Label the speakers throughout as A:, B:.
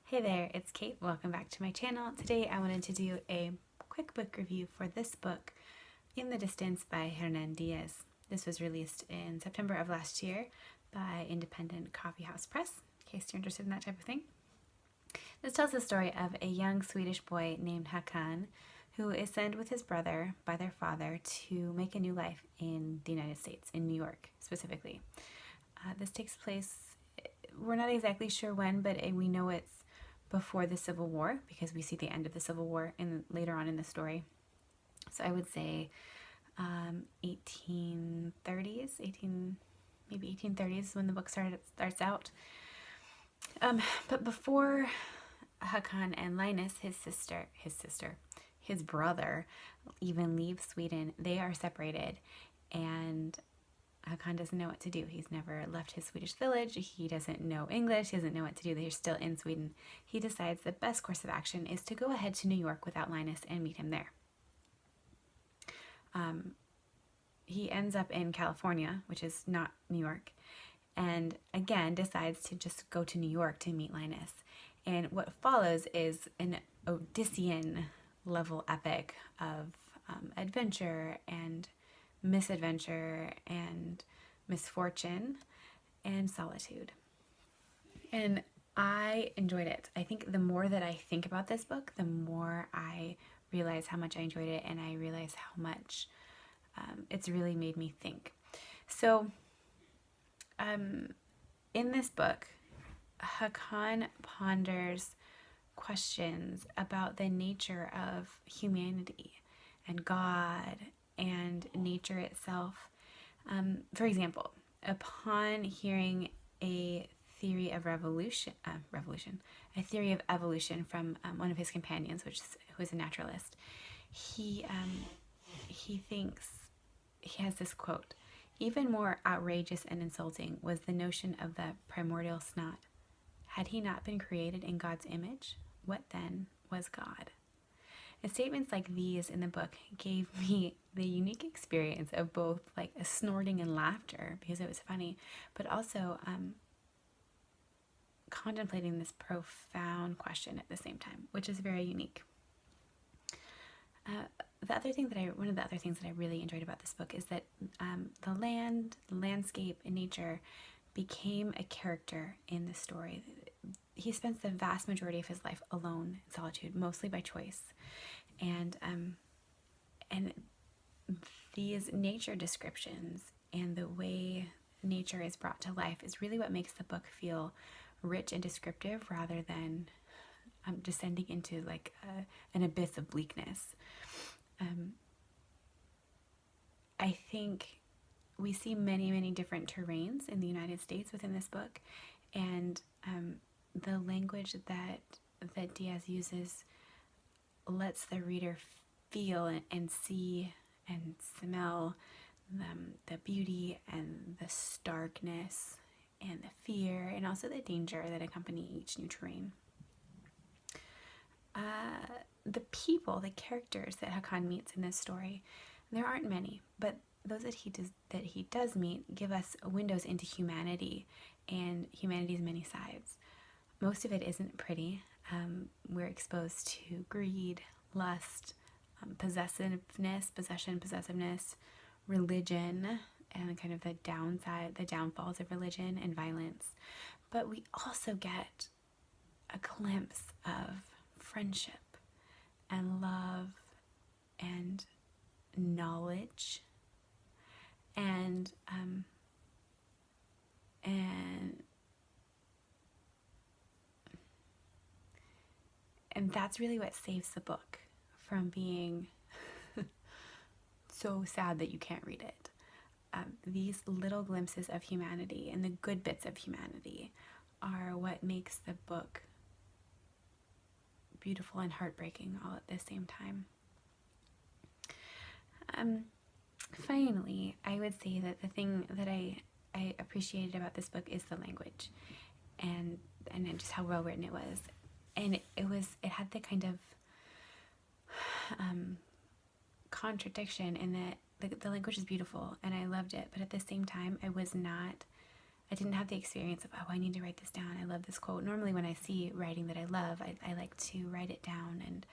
A: Hey there, it's Kate. Welcome back to my channel. Today I wanted to do a quick book review for this book, In the Distance by Hernan Diaz. This was released in September of last year by Independent Coffee House Press, in case you're interested in that type of thing. This tells the story of a young Swedish boy named Hernan who is sent with his brother by their father to make a new life in the United States, in New York specifically. This takes place, we're not exactly sure when, but we know it's before the Civil War because we see the end of the Civil War later on in the story. So I would say 1830s, maybe 1830s when the book starts out. But before Hakan and Linus, his brother, even leave Sweden, they are separated, and Hakan doesn't know what to do. He's never left his Swedish village. He doesn't know English. He doesn't know what to do. They're still in Sweden. He decides the best course of action is to go ahead to New York without Linus and meet him there. He ends up in California, which is not New York, and again decides to just go to New York to meet Linus. And what follows is an Odyssean level epic of adventure and misadventure and misfortune and solitude. And I enjoyed it. I think the more that I think about this book, the more I realize how much I enjoyed it, and I realize how much it's really made me think. So in this book, Hakan ponders questions about the nature of humanity and God and nature itself. For example, upon hearing a theory of a theory of evolution from one of his companions, who is a naturalist, he thinks, he has this quote: "Even more outrageous and insulting was the notion of the primordial snot. Had he not been created in God's image? What then was God?" And statements like these in the book gave me the unique experience of both like a snorting and laughter because it was funny, but also contemplating this profound question at the same time, which is very unique. One of the other things that I really enjoyed about this book is that the landscape, and nature became a character in the story. He spends the vast majority of his life alone in solitude, mostly by choice. And these nature descriptions and the way nature is brought to life is really what makes the book feel rich and descriptive rather than descending into like an abyss of bleakness. I think we see many, many different terrains in the United States within this book, and the language that Diaz uses lets the reader feel and see and smell the beauty and the starkness and the fear and also the danger that accompany each new terrain. The people, the characters that Hakan meets in this story, there aren't many, but those that he does meet give us windows into humanity and humanity's many sides. Most of it isn't pretty. We're exposed to greed, lust, possessiveness, religion, and kind of the downfalls of religion and violence. But we also get a glimpse of friendship and love and knowledge and that's really what saves the book from being so sad that you can't read it. These little glimpses of humanity and the good bits of humanity are what makes the book beautiful and heartbreaking all at the same time. Finally, I would say that the thing that I appreciated about this book is the language and just how well written it was. And it had the kind of contradiction in that the language is beautiful and I loved it, but at the same time I was not I didn't have the experience of, oh, I need to write this down. I love this quote. Normally when I see writing that I love, I like to write it down and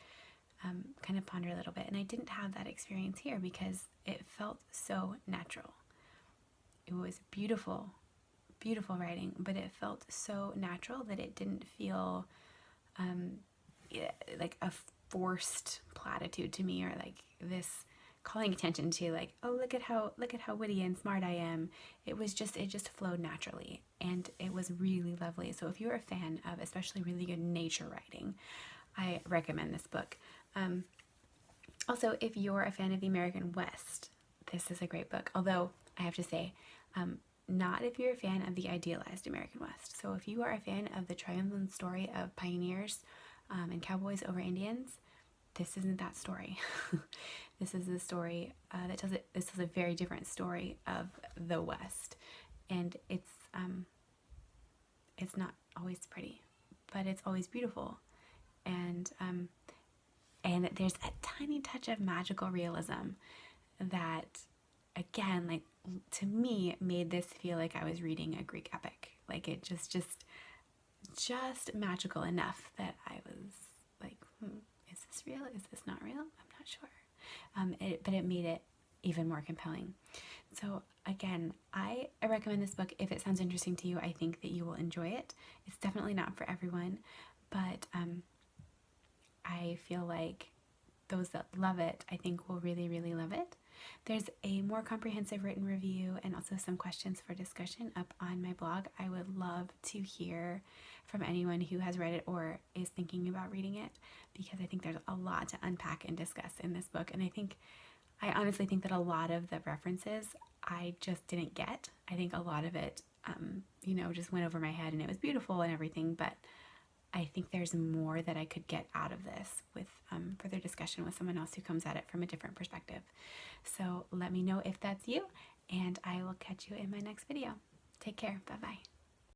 A: kind of ponder a little bit. And I didn't have that experience here because it felt so natural. It was beautiful, beautiful writing, but it felt so natural that it didn't feel like a forced platitude to me, or like this calling attention to, like, oh, look at how witty and smart I am. It just flowed naturally, and it was really lovely. So if you're a fan of especially really good nature writing, I recommend this book. Also, if you're a fan of the American West, this is a great book. Although I have to say, not if you're a fan of the idealized American West. So if you are a fan of the triumphant story of pioneers and cowboys over Indians, this isn't that story. This is a story that tells it. This is a very different story of the West, and it's not always pretty, but it's always beautiful, and there's a tiny touch of magical realism that, again, like, to me, made this feel like I was reading a Greek epic. Like, it just magical enough that I was like, is this real? Is this not real? I'm not sure. But it made it even more compelling. So again, I recommend this book if it sounds interesting to you. I think that you will enjoy it. It's definitely not for everyone, but I feel like those that love it, I think, will really, really love it. There's a more comprehensive written review and also some questions for discussion up on my blog. I would love to hear from anyone who has read it or is thinking about reading it, because I think there's a lot to unpack and discuss in this book. And I honestly think that a lot of the references I just didn't get. I think a lot of it, just went over my head, and it was beautiful and everything, but I think there's more that I could get out of this with further discussion with someone else who comes at it from a different perspective. So let me know if that's you, and I will catch you in my next video. Take care. Bye-bye.